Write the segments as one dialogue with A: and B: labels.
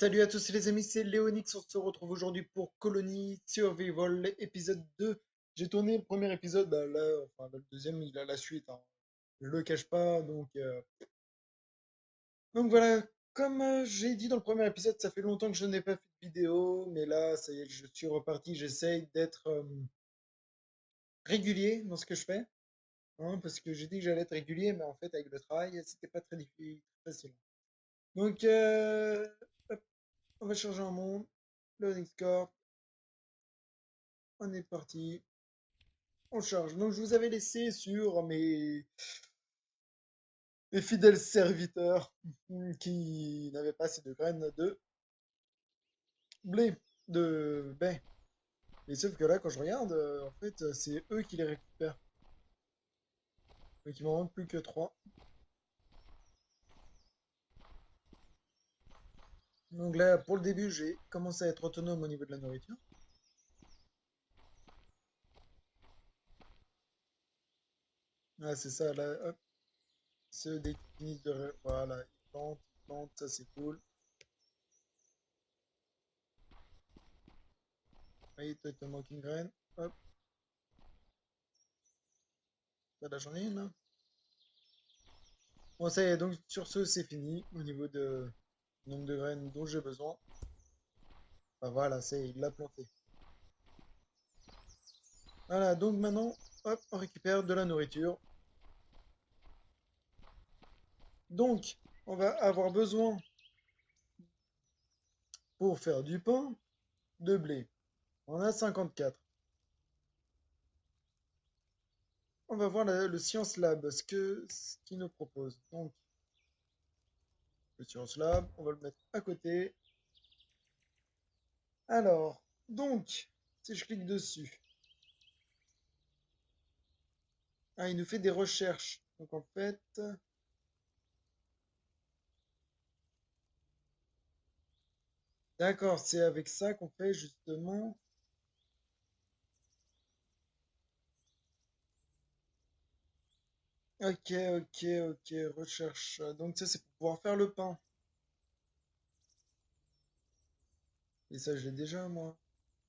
A: Salut à tous les amis, c'est Léonix, on se retrouve aujourd'hui pour Colony Survival épisode 2. J'ai tourné le premier épisode, là, enfin le deuxième il a la suite, hein. Je le cache pas, donc voilà, comme j'ai dit dans le premier épisode, ça fait longtemps que je n'ai pas fait de vidéo, mais là ça y est, je suis reparti, j'essaye d'être régulier dans ce que je fais, hein, parce que j'ai dit que j'allais être régulier, mais en fait avec le travail, c'était pas très difficile, très facile. Donc hop, on va changer un monde, le Corp. On est parti. On charge. Donc, je vous avais laissé sur mes fidèles serviteurs qui n'avaient pas assez de graines de blé, de baie. Et sauf que là, quand je regarde, en fait, c'est eux qui les récupèrent. Donc, il m'en manque plus que 3. Donc là, pour le début, j'ai commencé à être autonome au niveau de la nourriture. Ah, c'est ça, là, hop. Ceux dès qu'ils finissent de... Voilà, ils plantent, ça c'est cool. Oui, toi, il te manque une graine. Hop, là, j'en ai une, là. Bon, ça y est, donc sur ce, c'est fini au niveau de nombre de graines dont j'ai besoin. Bah voilà, il l'a planté. Voilà, donc maintenant, hop, on récupère de la nourriture. Donc, on va avoir besoin pour faire du pain de blé. On a 54. On va voir le Science Lab, ce qu'il nous propose. Donc, le Science Lab, on va le mettre à côté. Alors, donc, si je clique dessus, ah, il nous fait des recherches. Donc, en fait, d'accord, c'est avec ça qu'on fait justement. Ok, ok, ok, recherche. Donc, ça, c'est pour pouvoir faire le pain. Et ça, je l'ai déjà, moi.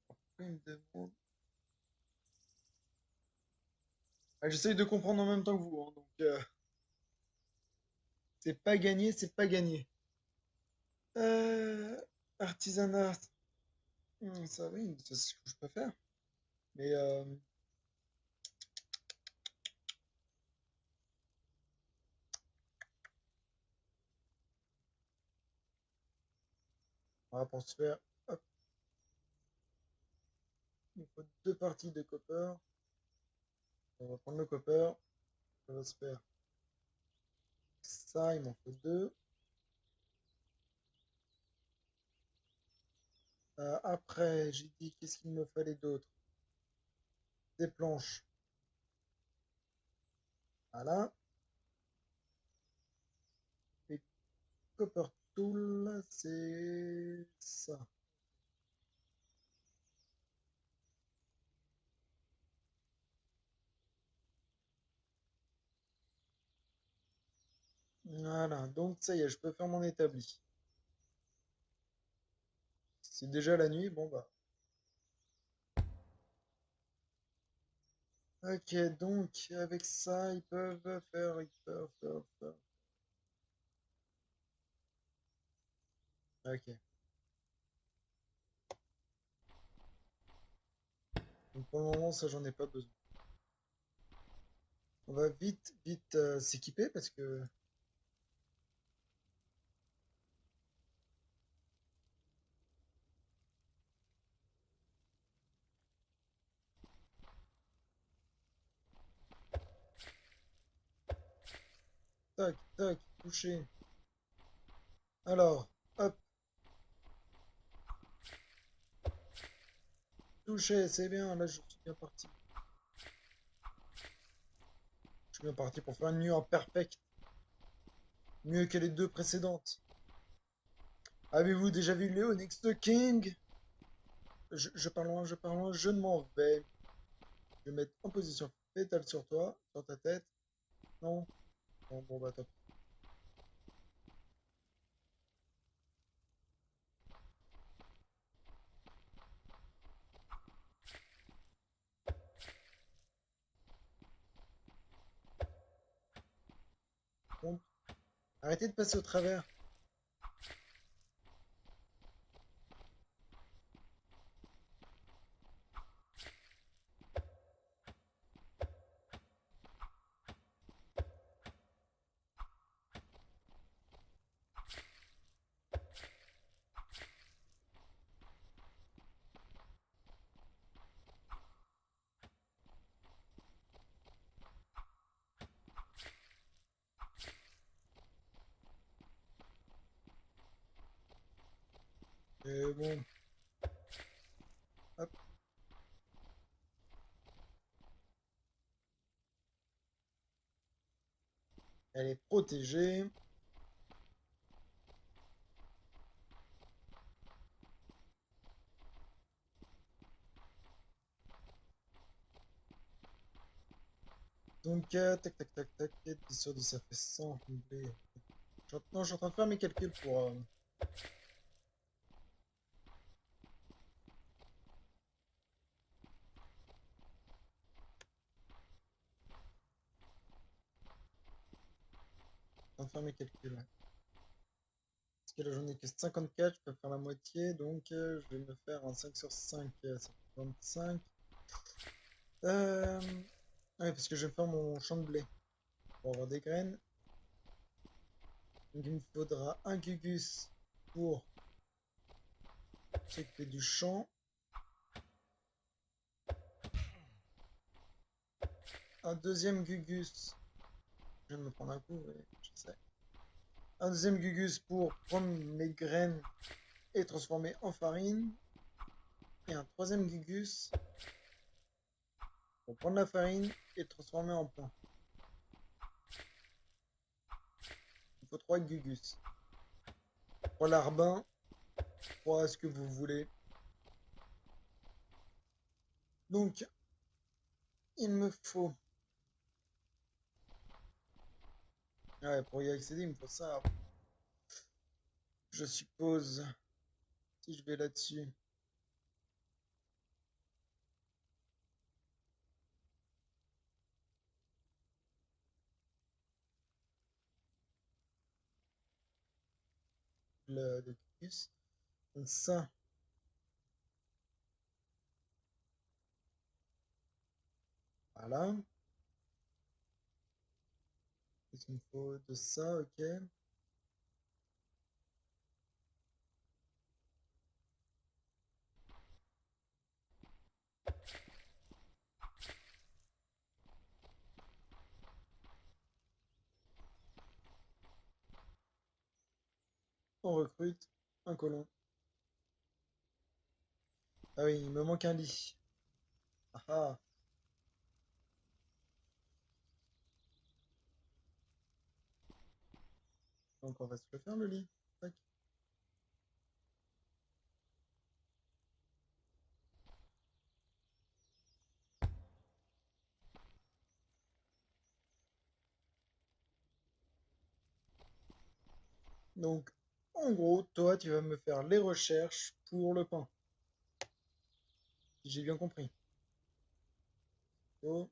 A: Pourquoi il me demande? Ah, j'essaye de comprendre en même temps que vous, hein, donc c'est pas gagné, c'est pas gagné. Euh, Artisanat, ça oui, ça, c'est ce que je peux faire. Mais pour se faire, hop, il faut deux parties de copper. On va prendre le copper, ça va se faire ça, il m'en faut deux. Après, j'ai dit qu'est-ce qu'il me fallait d'autre? Des planches. Voilà. Et copper tool, c'est ça. Voilà, donc ça y est, je peux faire mon établi. C'est déjà la nuit, bon bah. Ok, donc avec ça, ils peuvent faire. Ok, donc pour le moment, ça, j'en ai pas besoin. On va vite, vite s'équiper parce que. Tac, tac, toucher. Alors, hop, toucher, c'est bien, là, je suis bien parti. Je suis bien parti pour faire une nuit en perfect. Mieux que les deux précédentes. Avez-vous déjà vu Léo Next King? Je parle loin, je parle loin, je ne m'en vais. Je vais mettre en position fétale sur toi, sur ta tête. Non? Bon, bon, bah top. Arrêtez de passer au travers. Et bon, hop, elle est protégée. Donc, tac, tac, tac, tac, 10 sur 10, ça fait 100. Non, je suis en train de faire mes calculs pour... en train de faire mes calculs, ouais. Parce que là, j'en ai que 54, je peux faire la moitié, donc je vais me faire un 5 sur 5, ça fait 25. Ouais, parce que je vais faire mon champ de blé pour avoir des graines. Donc, il me faudra un gugus pour s'occuper du champ. Un deuxième gugus. Je viens de me prendre un coup, ouais, je sais. Un deuxième gugus pour prendre mes graines et transformer en farine. Et un troisième gugus pour prendre la farine et transformer en pain. Il faut 3 gugus. 3 larbins, 3 ce que vous voulez. Donc, il me faut... Ouais, pour y accéder, il me faut ça. Je suppose, si je vais là-dessus. Le gugus. Donc ça, voilà. Il me faut de ça, ok. On recrute un colon. Ah oui, il me manque un lit. Ah ah. Donc on va se le faire le lit. Tac. Donc, en gros, toi, tu vas me faire les recherches pour le pain. Si j'ai bien compris. Oh.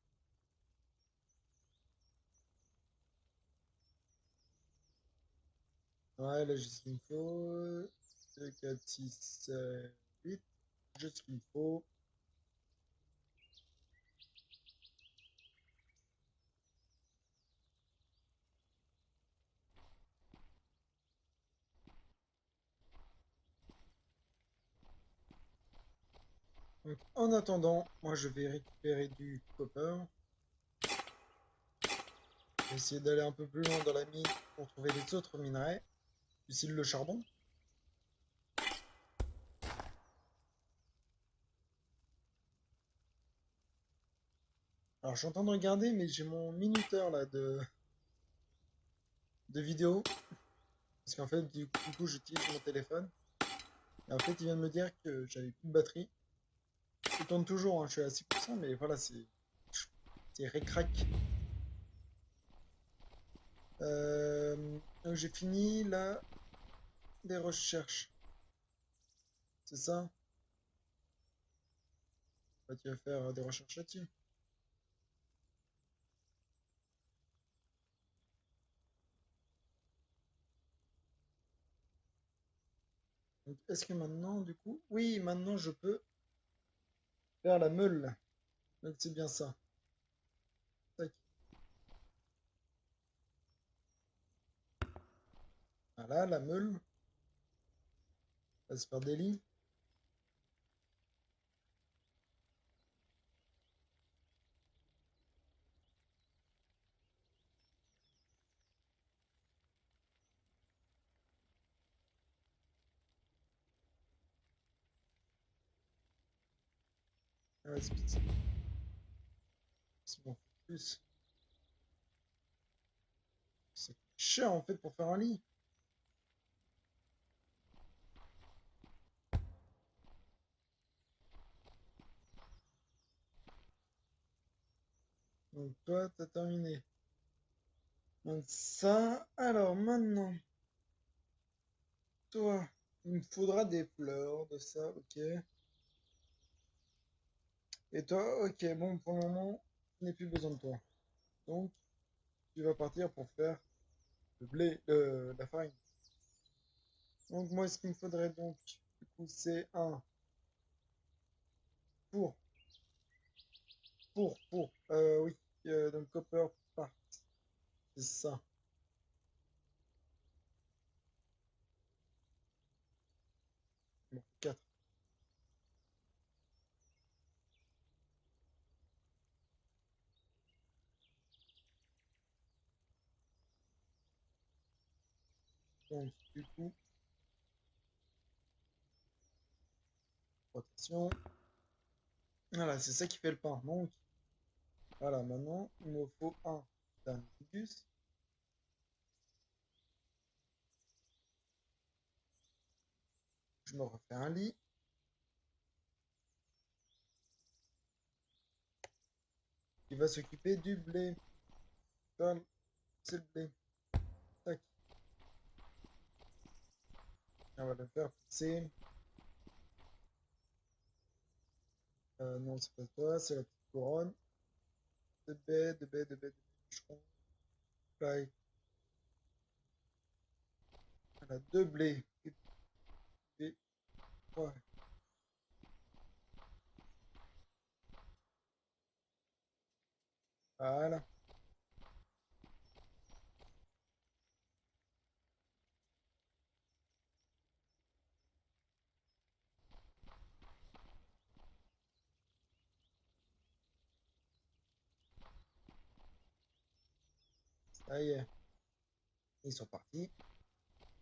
A: Ouais, là, j'ai ce qu'il me faut. 2, 4, 6, 8. J'ai ce qu'il me faut. Donc, en attendant, moi, je vais récupérer du copper. Je vais essayer d'aller un peu plus loin dans la mine pour trouver les autres minerais. Ici, le charbon. Alors, je suis en train de regarder, mais j'ai mon minuteur là de vidéo. Parce qu'en fait, du coup, j'utilise mon téléphone. Et en fait, il vient de me dire que j'avais plus de batterie. Je tourne toujours, hein, je suis à 6%, mais voilà, c'est récrac. Donc j'ai fini là les recherches. C'est ça? Bah, tu vas faire des recherches là-dessus. Donc, est-ce que maintenant, du coup... Oui, maintenant, je peux faire la meule. Donc, c'est bien ça. Tac. Voilà, la meule. On va se faire des lits. Ah ouais, c'est bon. Plus. C'est cher, en fait, pour faire un lit. Donc, toi, t'as terminé. Donc, ça... Alors, maintenant... Toi, il me faudra des fleurs, de ça, ok. Et toi, ok, bon, pour le moment, je n'ai plus besoin de toi. Donc, tu vas partir pour faire le blé, la farine. Donc, moi, ce qu'il me faudrait donc, du coup, c'est un pour, oui, donc copper part, c'est ça. Bon, 4. Donc, du coup, rotation. Voilà, c'est ça qui fait le pain. Donc, voilà, maintenant, il me faut un dernier ficus. Je me refais un lit. Qui va s'occuper du blé. Comme c'est le blé. Tac. On va le faire pousser. Non, c'est pas toi, c'est la petite couronne. De baie, bûcheron. Tac. Voilà, deux blés. Et ouais. Voilà. Ça y est. Ils sont partis.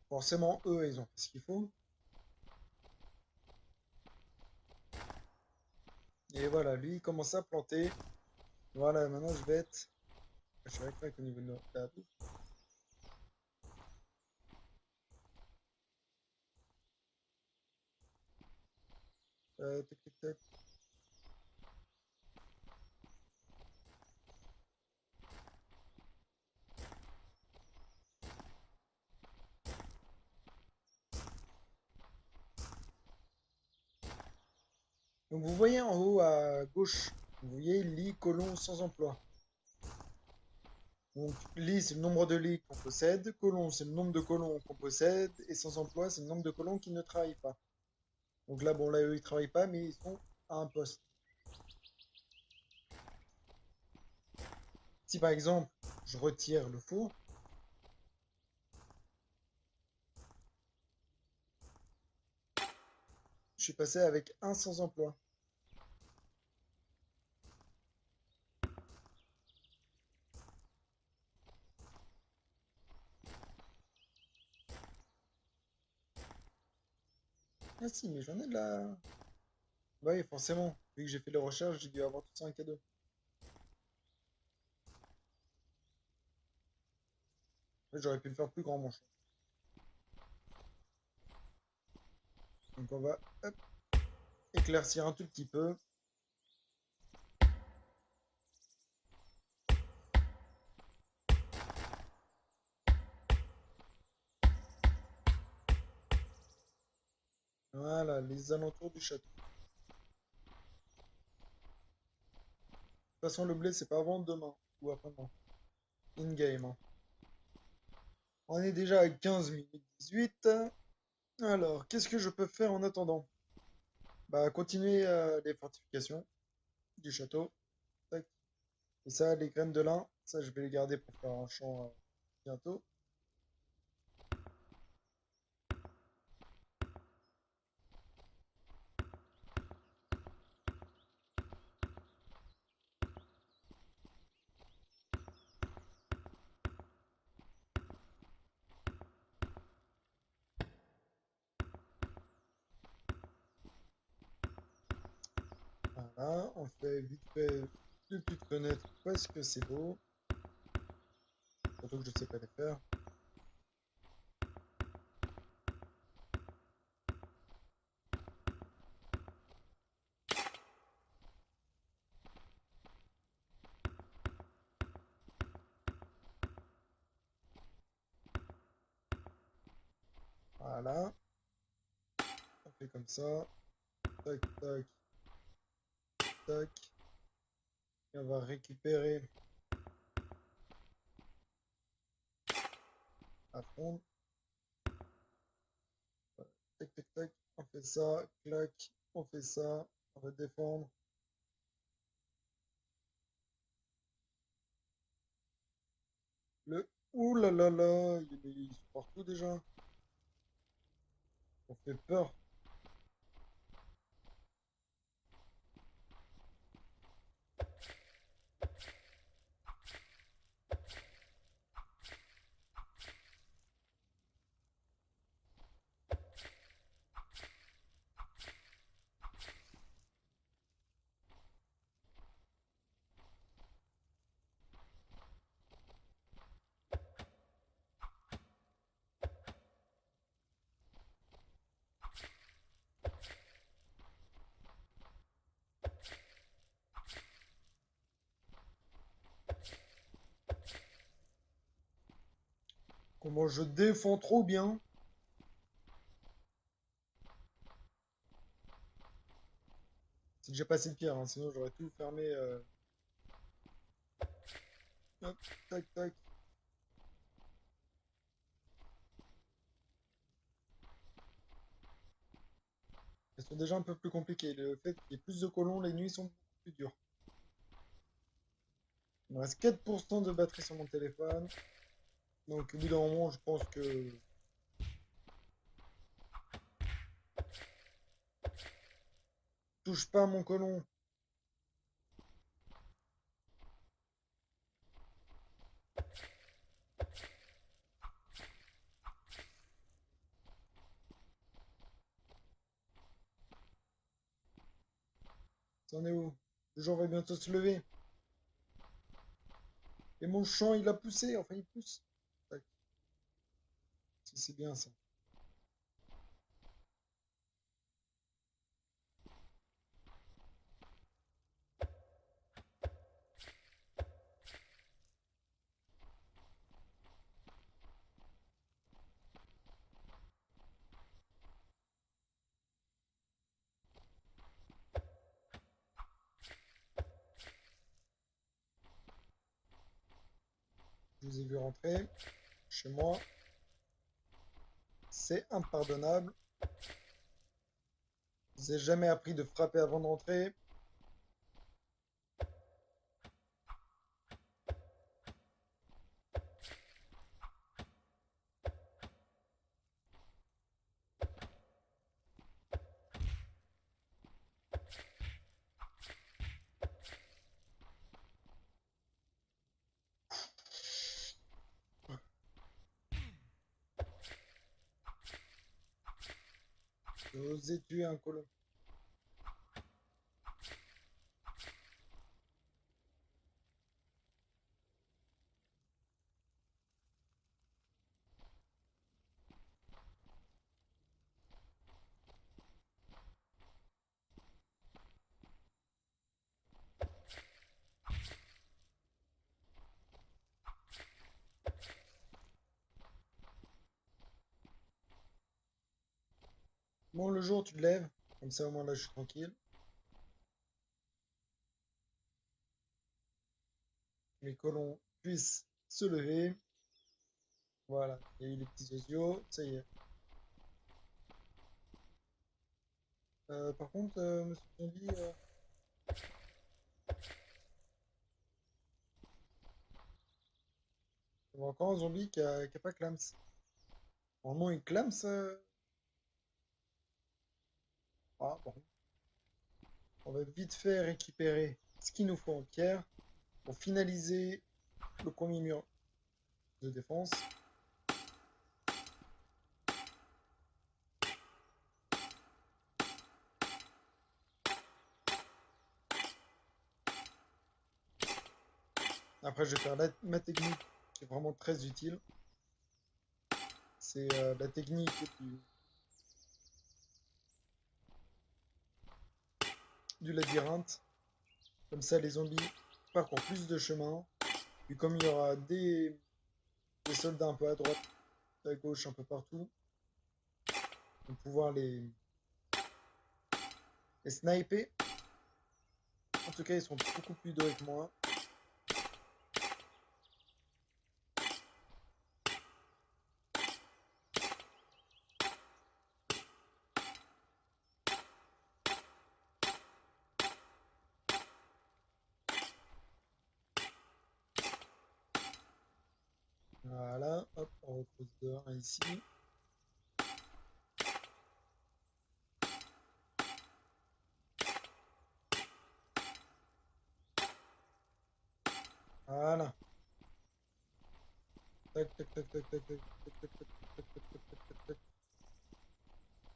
A: Forcément, eux, ils ont fait ce qu'il faut. Et voilà, lui, il commence à planter. Voilà, maintenant, je vais être... Je suis avec au niveau de la bouffe. Tac, tac, tac. Donc, vous voyez en haut à gauche, vous voyez lit, colon, sans emploi. Donc, lit, c'est le nombre de lits qu'on possède. Colon, c'est le nombre de colons qu'on possède. Et sans emploi, c'est le nombre de colons qui ne travaillent pas. Donc là, bon, là, eux, ils travaillent pas, mais ils sont à un poste. Si par exemple, je retire le four, je suis passé avec un sans emploi. Ah si, mais j'en ai de la... Bah oui, forcément. Vu que j'ai fait les recherches, j'ai dû avoir tout ça en cadeau. En fait, j'aurais pu le faire plus grand, mon chat. Donc on va, hop, éclaircir un tout petit peu. Voilà, les alentours du château. De toute façon, le blé, c'est pas avant demain. Ou après-demain. In-game, hein. On est déjà à 15 minutes 18. Alors, qu'est-ce que je peux faire en attendant? Bah, continuer les fortifications du château. Tac. Et ça, les graines de lin, ça, je vais les garder pour faire un champ bientôt. Voilà, on fait vite fait deux petites fenêtres parce que c'est beau. Surtout que je sais pas les faire. Voilà, on fait comme ça. Tac, tac, tac. Et on va récupérer à fond. Tac, tac, tac. On fait ça. Clac. On fait ça. On va défendre. Le. Ouh là là là. Ils sont partout déjà. On fait peur. Comment je défends trop bien. C'est que j'ai pas assez de pierre, hein, sinon j'aurais tout fermé. Hop, tac, tac. Elles sont déjà un peu plus compliquées. Le fait qu'il y ait plus de colons, les nuits sont beaucoup plus dures. Il me reste 4% de batterie sur mon téléphone. Donc au bout d'un moment, je pense que... Touche pas à mon colon. C'en est où? Le jour va bientôt se lever. Et mon champ, il a poussé. Enfin, il pousse. Tac. C'est bien ça. Je vous ai vu rentrer chez moi. C'est impardonnable. Je vous ai jamais appris de frapper avant de rentrer. J'ai osé tuer un colon. Bon, le jour, tu te lèves. Comme ça, au moins, là, je suis tranquille. Mes colons puissent se lever. Voilà. Il y a eu les petits osios. Ça y est. Par contre, Monsieur Zombie, il y a encore un zombie qui a pas clams. Normalement, il clams. Ah, bon. On va vite fait récupérer ce qu'il nous faut en pierre pour finaliser le premier mur de défense. Après, je vais faire ma technique qui est vraiment très utile. C'est la technique du labyrinthe. Comme ça, les zombies parcourent plus de chemin. Puis comme il y aura des soldats un peu à droite, à gauche, un peu partout, on va pouvoir les sniper. En tout cas, ils sont beaucoup plus doués que moi. Voilà, hop, on recrose dehors ici. Voilà. Tac, tac, tac, tac, tac, tac, tac, tac, tac, tac, tac, tac, tac, tac, tac.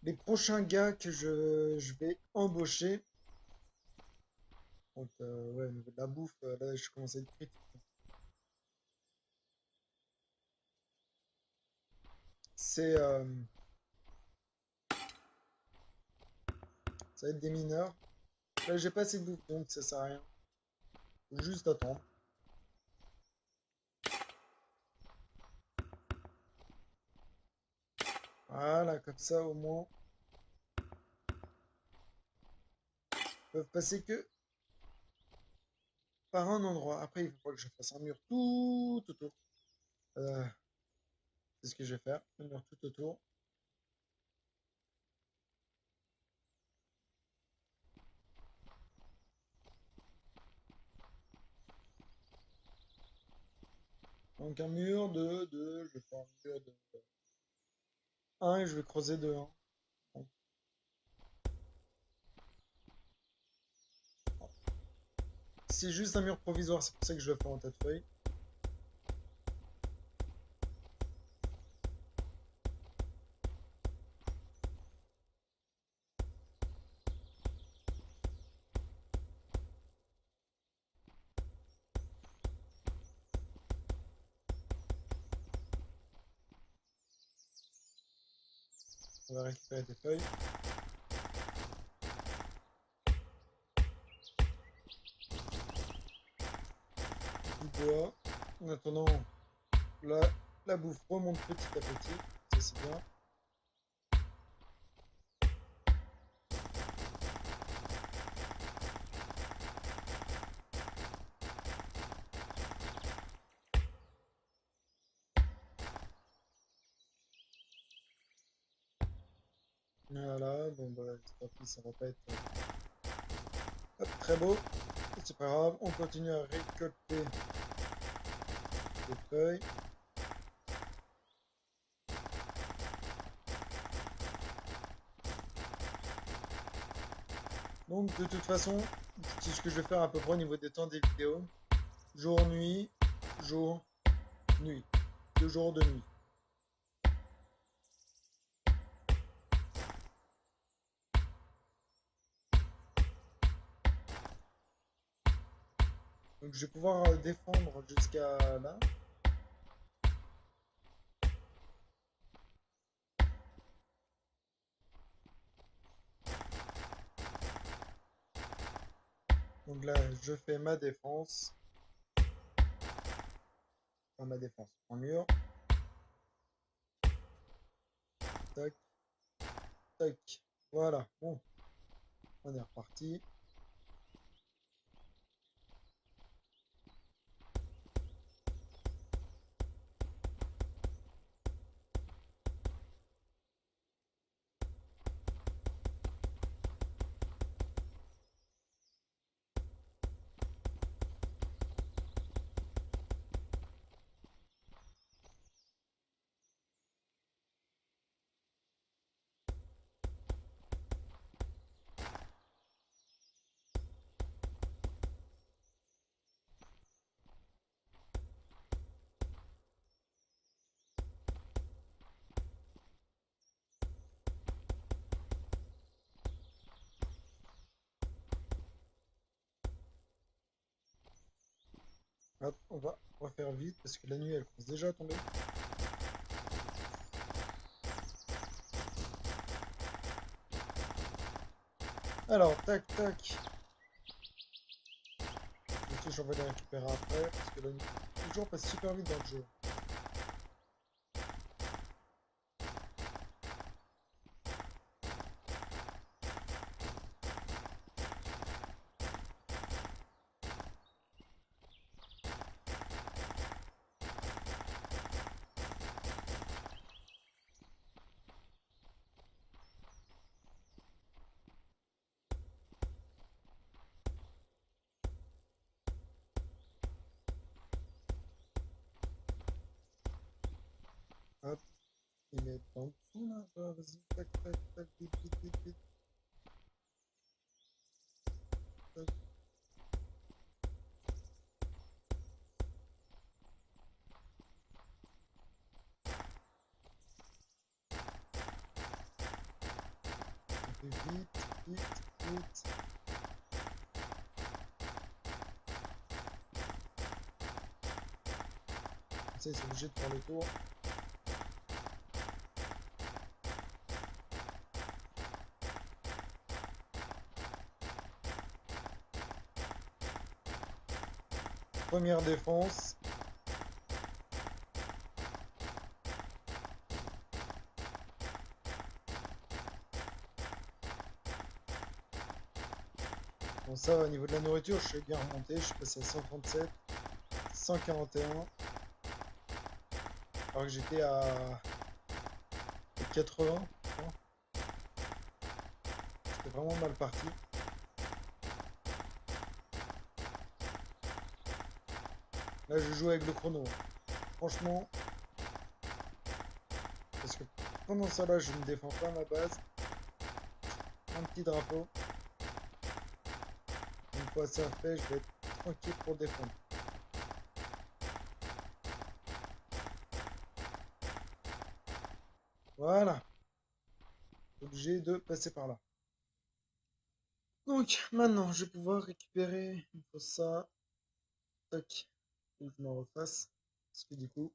A: Les prochains gars que je vais embaucher. Donc, ouais, au niveau de la bouffe, là, je commence à être critique. C'est, ça va être des mineurs. Là, j'ai pas assez de bouffe, donc ça sert à rien. Faut juste attendre. Voilà, comme ça, au moins, ils peuvent passer que par un endroit. Après, il faut pas que je fasse un mur tout autour. Euh, c'est ce que je vais faire. Un mur tout autour. Donc, un mur de 2. Je vais faire un mur de un et je vais creuser de 1. Bon. C'est juste un mur provisoire, c'est pour ça que je le fais en tas de feuilles. On va récupérer des feuilles. Du bois. En attendant, la, la bouffe remonte petit à petit. Ça, c'est bien. Voilà, bon, bah, tant pis, ça va pas être hop, très beau. C'est pas grave, on continue à récolter des feuilles. Donc, de toute façon, c'est ce que je vais faire à peu près au niveau des temps des vidéos. Jour, nuit, jour, nuit. 2 jours de nuit. Donc, je vais pouvoir défendre jusqu'à là. Donc là, je fais ma défense. Enfin, ma défense. En mur. Tac, tac. Voilà. Bon, on est reparti. Hop, on va faire vite parce que la nuit elle commence déjà à tomber. Alors, tac, tac. Les touches, on va les récupérer après parce que la nuit toujours passe super vite dans le jeu. Hop, il met en dessous là. Vas-y, tac, tac, tac, vite, vite, vite, vite. Tac. On fait vite, vite, vite. Ça, ils sont obligés de faire le tour. Première défense. Bon, ça, au niveau de la nourriture, je suis bien remonté. Je suis passé à 137, 141. Alors que j'étais à 80. C'était vraiment mal parti. Là, je joue avec le chrono. Franchement, parce que pendant ça, là, je me défends pas à ma base. Un petit drapeau. Une fois ça fait, je vais être tranquille pour défendre. Voilà. Obligé de passer par là. Donc, maintenant, je vais pouvoir récupérer. Il faut ça. Tac. Faut que je m'en refasse. Parce que du coup,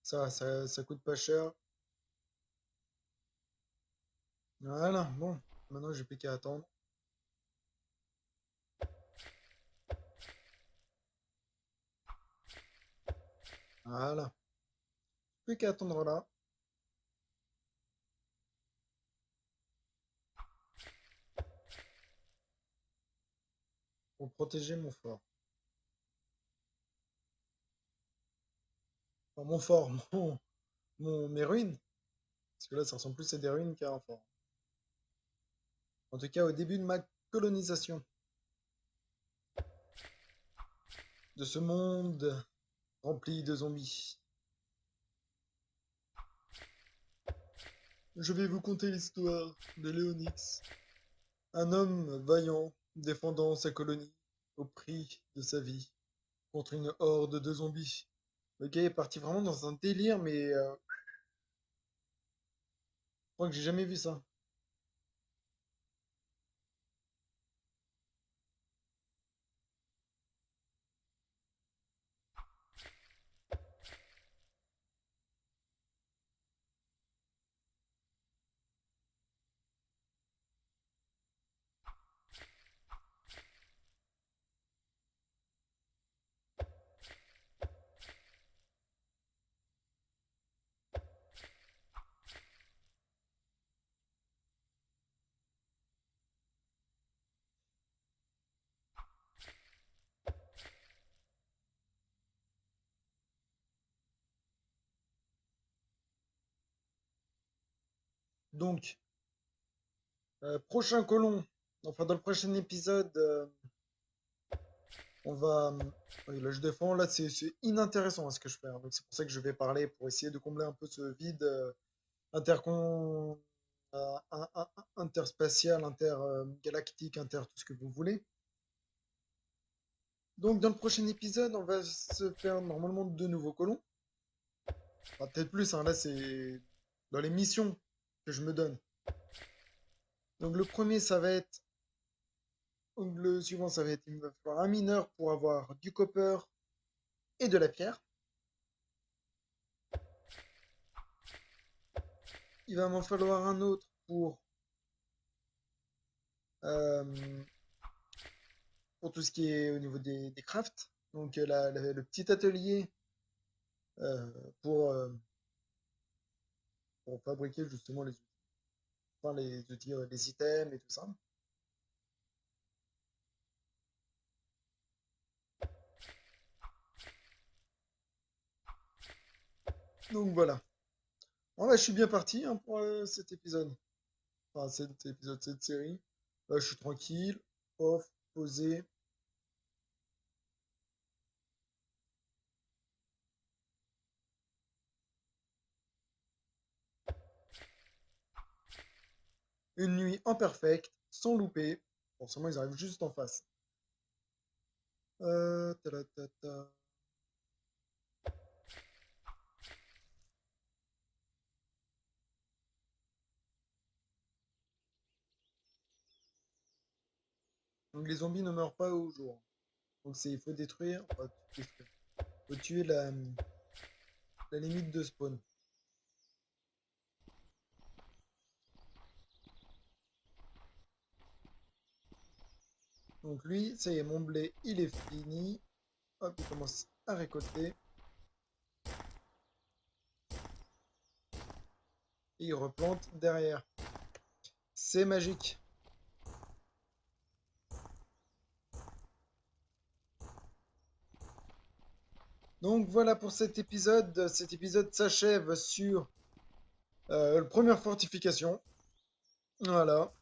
A: ça coûte pas cher. Voilà. Bon. Maintenant, j'ai plus qu'à attendre. Voilà. Plus qu'à attendre là. Pour protéger mon fort. Enfin, mon fort. Mes ruines. Parce que là, ça ressemble plus à des ruines qu'à un fort. En tout cas, au début de ma colonisation de ce monde rempli de zombies. Je vais vous conter l'histoire de Léonix, un homme vaillant défendant sa colonie au prix de sa vie contre une horde de zombies. Le gars est parti vraiment dans un délire, mais je crois que j'ai jamais vu ça. Donc, prochain colon, enfin dans le prochain épisode, on va... Oui, là je défends, là c'est inintéressant ce que je fais, hein. Donc c'est pour ça que je vais parler, pour essayer de combler un peu ce vide intercon... interspatial, intergalactique, inter tout ce que vous voulez. Donc dans le prochain épisode, on va se faire normalement de nouveaux colons. Enfin, peut-être plus, hein, là c'est dans les missions que je me donne. Donc le premier, ça va être... Donc, le suivant, ça va être... Il me va falloir un mineur pour avoir du copper et de la pierre. Il va m'en falloir un autre euh, pour tout ce qui est au niveau des crafts. Donc le petit atelier euh, pour, euh, pour fabriquer justement les outils, les items et tout ça. Donc voilà. Bon, là, je suis bien parti hein, pour cet épisode. Enfin, cet épisode, cette série. Là, je suis tranquille, off, posé. Une nuit imperfecte, sans louper. Bon, seulement ils arrivent juste en face. Ta. Donc les zombies ne meurent pas au jour. Donc il faut détruire, enfin, détruire. Faut tuer la limite de spawn. Donc lui, ça y est, mon blé, il est fini. Hop, il commence à récolter. Et il replante derrière. C'est magique. Donc voilà pour cet épisode. Cet épisode s'achève sur la première fortification. Voilà.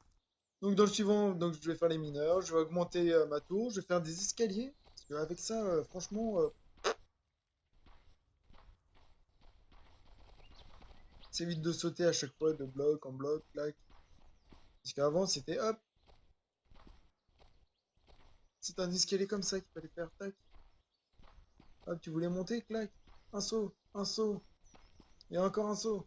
A: Donc dans le suivant, donc je vais faire les mineurs, je vais augmenter ma tour, je vais faire des escaliers. Parce qu'avec ça, franchement, c'est vite de sauter à chaque fois de bloc en bloc, clac. Parce qu'avant c'était hop, c'est un escalier comme ça qu'il fallait faire, tac. Hop, tu voulais monter, clac. Un saut, et encore un saut.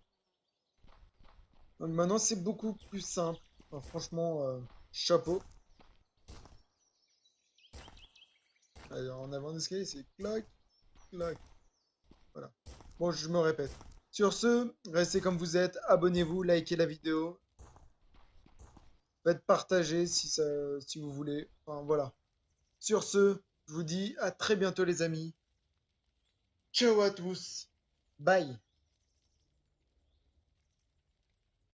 A: Donc maintenant c'est beaucoup plus simple. Enfin, franchement, chapeau. Allez, en avant d'escalier, c'est clac, clac. Voilà. Bon, je me répète. Sur ce, restez comme vous êtes, abonnez-vous, likez la vidéo, faites partager si vous voulez. Enfin, voilà. Sur ce, je vous dis à très bientôt les amis. Ciao à tous. Bye.